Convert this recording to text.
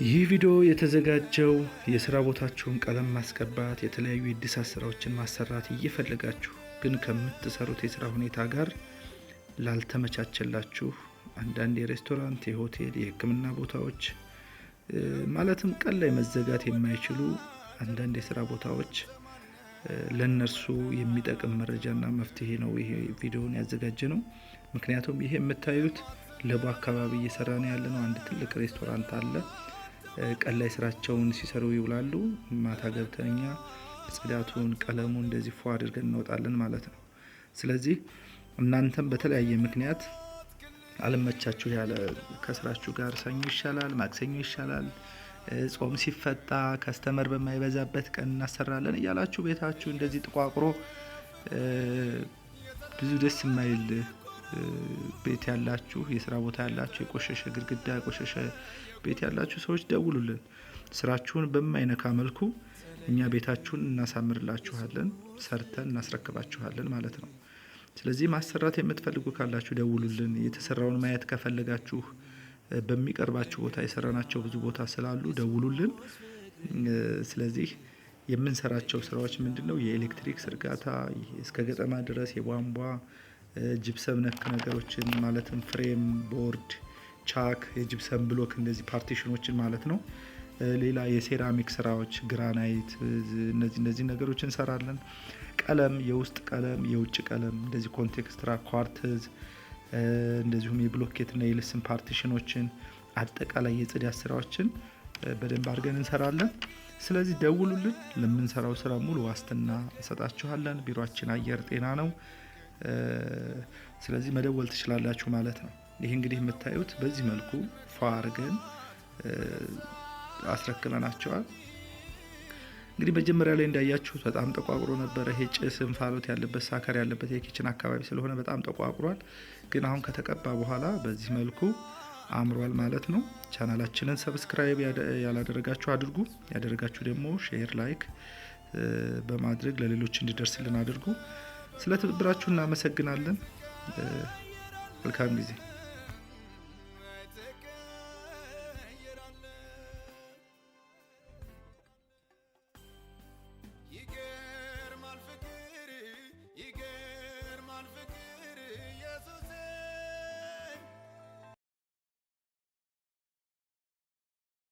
ይህ ቪዲዮ የተዘጋጀው የስራ ቦታችሁን ቀለም ማስቀባት የተለያዩ የእድሳት ስራዎችን ማሰራት እየፈለጋችሁ ግን ከምትሰሩት የስራ ሁኔታ ጋር ላልተመቻቸላችሁ አንዳንድ የሬስቶራንት፣ የሆቴል፣ የሕክምና ቦታዎች ማለትም ቀን ላይ መዘጋት የማይችሉ አንዳንድ የስራ ቦታዎች ለነርሱ የሚጠቅም መረጃና መፍትሄ ነው ይሄ ቪዲዮን ያዘጋጀ ነው። ምክንያቱም ይሄ የምታዩት ለቡ አካባቢ እየሰራን ያለነው አንድ ትልቅ ሬስቶራንት አለ። ቀን ላይ ስራቸውን ሲሰሩ ይውላሉ። ማታ ገብተኛ ጽዳቱን ቀለሙን እንደዚህ ፏ አድርገን እንወጣለን ማለት ነው። ስለዚህ እናንተም በተለያየ ምክንያት አልመቻችሁ ያለ ከስራችሁ ጋር ሰኞ ይሻላል፣ ማክሰኞ ይሻላል፣ ጾም ሲፈታ ከስተመር በማይበዛበት ቀን እናሰራለን እያላችሁ ቤታችሁ እንደዚህ ጥቋቁሮ ብዙ ደስ የማይል ቤት ያላችሁ የስራ ቦታ ያላችሁ የቆሸሸ ግድግዳ የቆሸሸ ቤት ያላችሁ ሰዎች ደውሉልን። ስራችሁን በማይነካ መልኩ እኛ ቤታችሁን እናሳምርላችኋለን፣ ሰርተን እናስረክባችኋለን ማለት ነው። ስለዚህ ማሰራት የምትፈልጉ ካላችሁ ደውሉልን። የተሰራውን ማየት ከፈለጋችሁ በሚቀርባችሁ ቦታ የሰራናቸው ብዙ ቦታ ስላሉ ደውሉልን። ስለዚህ የምንሰራቸው ስራዎች ምንድነው? የኤሌክትሪክ ዝርጋታ እስከ ገጠማ ድረስ የቧንቧ ጅብሰም ነክ ነገሮችን ማለትም ፍሬም፣ ቦርድ፣ ቻክ፣ የጅብሰም ብሎክ እንደዚህ ፓርቲሽኖችን ማለት ነው። ሌላ የሴራሚክ ስራዎች ግራናይት፣ እነዚህ ነገሮችን እንሰራለን። ቀለም፣ የውስጥ ቀለም፣ የውጭ ቀለም እንደዚህ ኮንቴክስትራ፣ ኳርትዝ እንደዚሁም የብሎኬት እና የልስን ፓርቲሽኖችን አጠቃላይ የጽዳት ስራዎችን በደንብ አድርገን እንሰራለን። ስለዚህ ደውሉልን። ለምንሰራው ስራ ሙሉ ዋስትና እንሰጣችኋለን። ቢሮአችን አየር ጤና ነው። ስለዚህ መደወል ትችላላችሁ ማለት ነው። ይሄ እንግዲህ የምታዩት በዚህ መልኩ ፏ አድርገን አስረክበናቸዋል። እንግዲህ መጀመሪያ ላይ እንዳያችሁት በጣም ተቋቁሮ ነበር። ይሄ ጭስ እንፋሎት ያለበት ሳከር ያለበት የኪችን አካባቢ ስለሆነ በጣም ተቋቁሯል። ግን አሁን ከተቀባ በኋላ በዚህ መልኩ አምሯል ማለት ነው። ቻናላችንን ሰብስክራይብ ያላደረጋችሁ አድርጉ። ያደረጋችሁ ደግሞ ሼር፣ ላይክ በማድረግ ለሌሎች እንዲደርስልን አድርጉ። ስለ ትብብራችሁ እናመሰግናለን። መልካም ጊዜ ይገርማል ፍቅር ኢየሱስ